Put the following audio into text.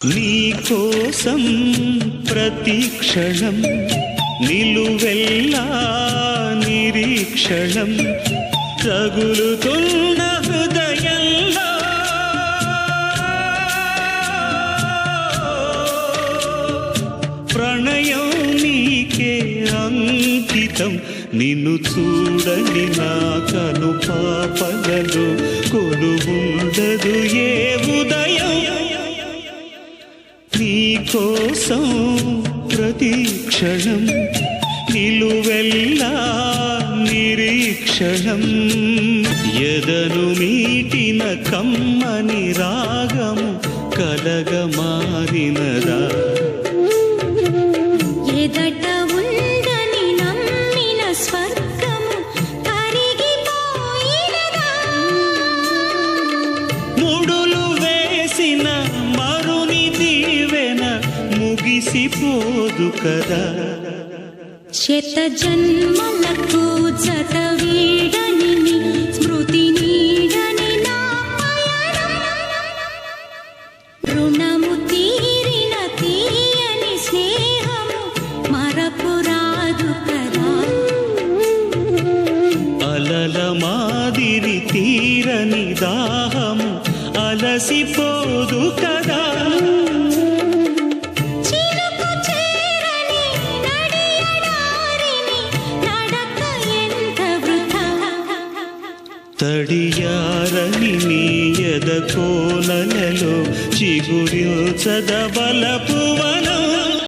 నీ కోసం ప్రతిక్షణం నిలువెల్లా నిరీక్షణం తగులుతున్న హృదయంలో ప్రణయం నీకే అంకితం నిన్ను చూడని నా కను పాపలలో కొలువుండదు ఏ ఉదయం నీ కోసం ప్రతిక్షణం నిలువెల్లా నిరీక్షణం ఎదను మీటిన కమ్మని రాగము కలగ మారినదా ఎదట ఉందని నమ్మిన స్వర్గము కరిగిపోయినదా ముడులు వేసిన మరుని దీవెన ముగిసిపోదు కదా శత జన్మలకు జత వీడని నీ స్మృతి నీడని నా పయనం రుణము తీరిన తీయని స్నేహము మరపురాదు కదా అలల మాదిరి తీరని దాహము అలసిపోదు కదా చిలుకు చేరని నడియడారిని నడక ఎంత వృథా తడియారని నీ ఎద కోనలలో చిగురించద బలపువనం